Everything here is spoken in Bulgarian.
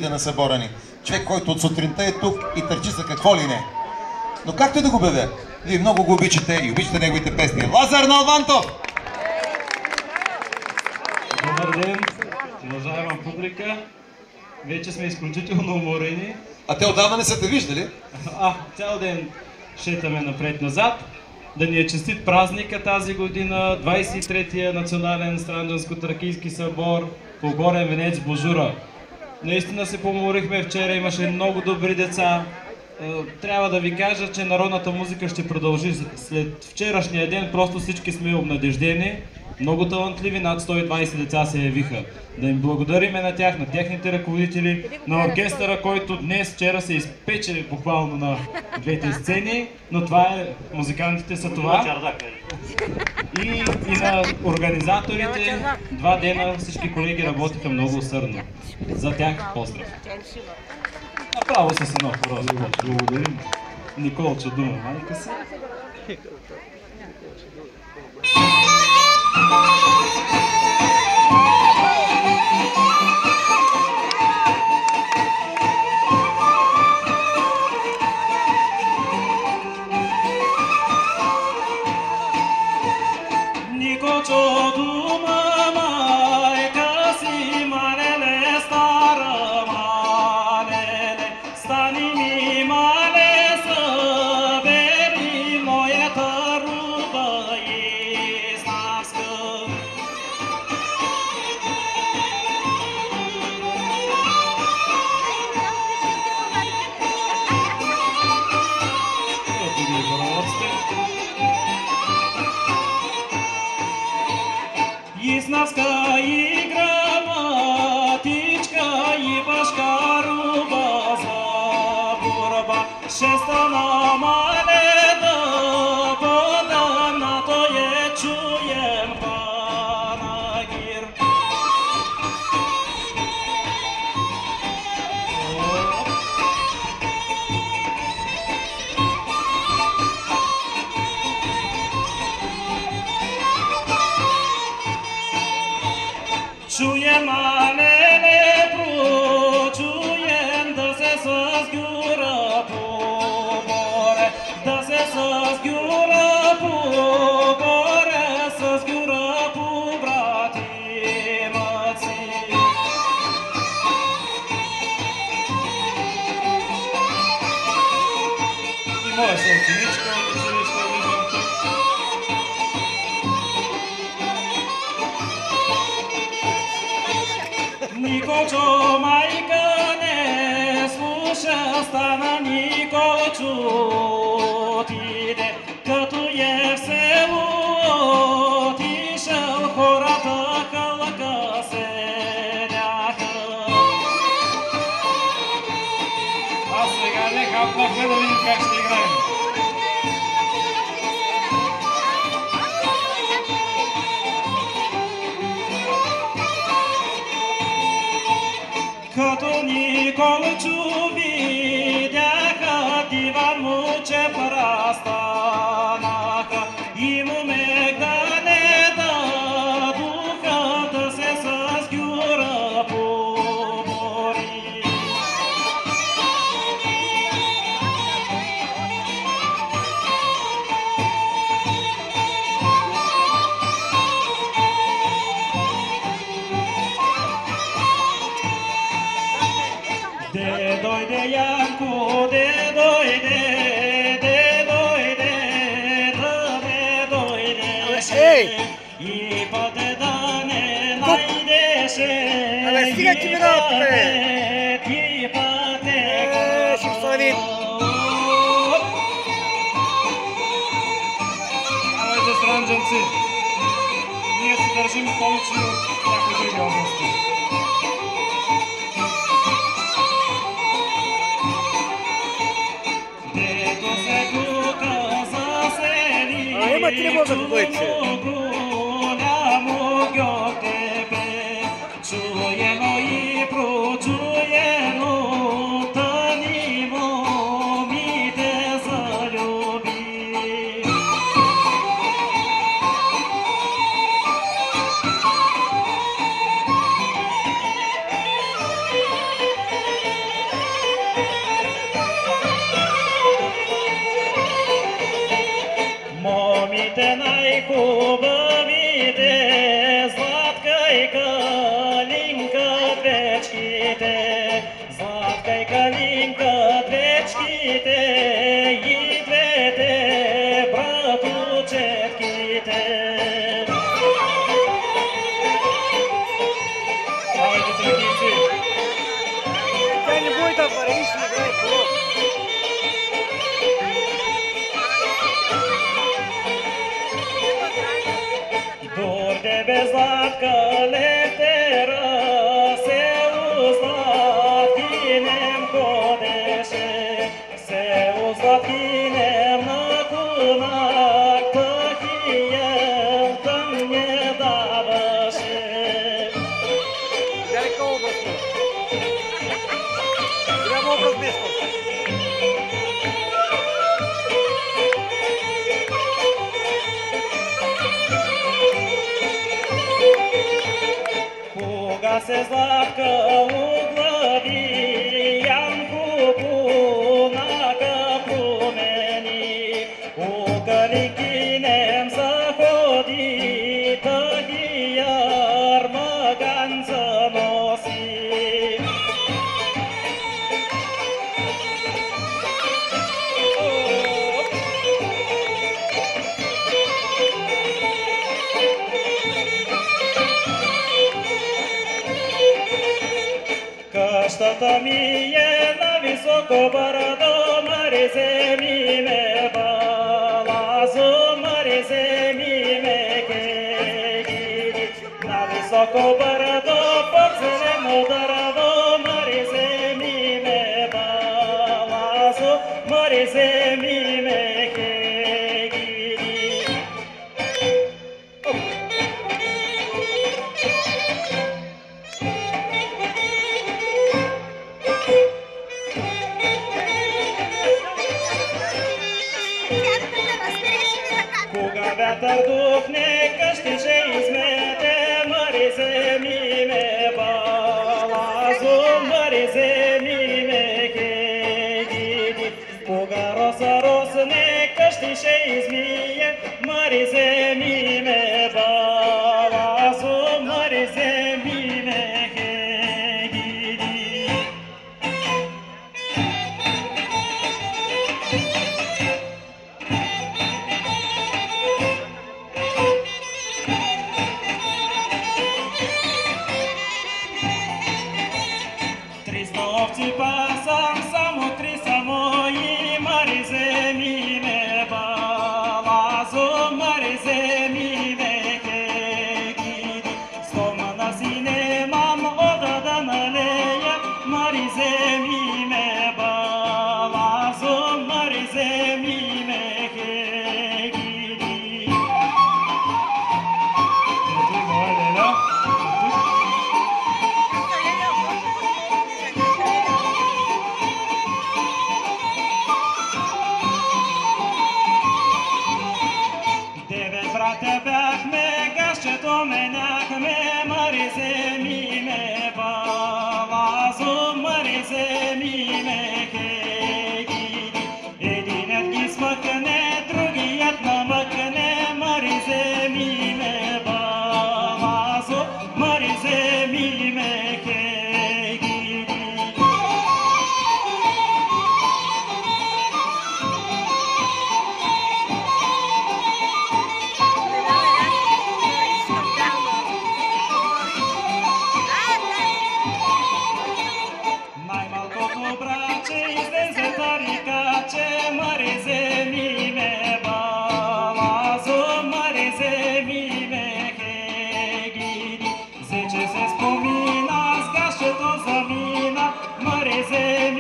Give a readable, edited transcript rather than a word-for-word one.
на събора ни. Човек, който от сутринта е тук и търчи за какво ли не. Но както и да го бе, вие много го обичате и обичате неговите песни. Лазар Налвантов! Добър ден, уважаема публика. Вече сме изключително уморени. А те отдавна не са те виждали? Цял ден шетаме напред-назад. Да ни е честит празника тази година, 23-я национален Странджанско-тракийски събор по Горен венец Божура. Наистина се поморихме вчера, имаше много добри деца. Трябва да ви кажа, че народната музика ще продължи след вчерашния ден, просто всички сме обнадеждени. Много талантливи, над 120 деца се явиха. Да им благодариме на тях, на техните ръководители, на оркестъра, който днес, вчера се изпече буквално на двете сцени, но това е, музикантите са това. И на организаторите, 2 дена всички колеги работиха много усърдно. За тях поздрав! Направо с едно хора започва. Благодарим. Николчо дума, майка си. Николчо дума, майка си, малеле, стара малеле, стани ми, мале, събери моята руба и снавска. Ето ги хороводците. И снавска, и граматичка, и башка руба за борба. Шеста на мале да бъда, на то е чуем панагир. Чуем, малеле, прочуем, да се съсгюра по горе, да се съсгюра по горе, съсгюра по братимът си. И моя съученичка от училище виждам тук. Николчо, майка не слуша, стана Николчо отиде, като е в село отишъл, хората хълка седяха. А сега не хапнахме да видим как ще играем. Като Николчо видяха, диван му че прастанаха и му мега не дадоха да се съсгюра побори. Де дойде Янко, де дойде, де дойде, де дойде, и пъте да не найдеше. Абе, стига ти миналото, бе! Ти пъте Шипсалит! Абе, странджанци, ние се държим повече от някои други области. Има три може да бъдете. Голямо гьотебе, чуено и прочуено, тъни момите залюби. Златка и Калинка, двечките и двете братовчетките. Айде, тракийци! Тя не бой да вари, ще играе по. Дорде бе Златка, леftера, село Златкинем ходеше, село Златкинем на конак, тахием там не даваше. Далека образ. Голяма образ местност. Кога се Златка оглави, Янко конака промени, у Калинкинем заходи, тахияр маганца носи. Къщата ми е на високо бърдо, маризе ми ме балазо, маризе ми ме кегиди. На високо бърдо, под зелено дърво, маризе ми ме балазо, маризе ми ме кегиди. Кога вятър духне, къщише измете, маризе ми ме балазо, маризе ми ме кегиди. Кога роса росне, къщише измие, маризе ми ме балазо, маризе ми ме кегиди. Триста овци пасам, само три са мои, маризе ми ме балазо, маризе ми ме кегиди. 100 мана си немам, ода да налея, маризе ми ме балазо, маризе ми ме кегиди. Ето и моя леля. Девет братя бяхме, гащето меняхме, маризе ми ме балазо, маризе ми ме кегиди. Единят ги смъкне, другият намъкне, маризе ми ме балазо, маризе ми ме кегиди. Най-малкото браче излезе тарикаче, маризе ми ме балазо, маризе ми ме кегиди. Зече се спомина, с гащето замина, маризе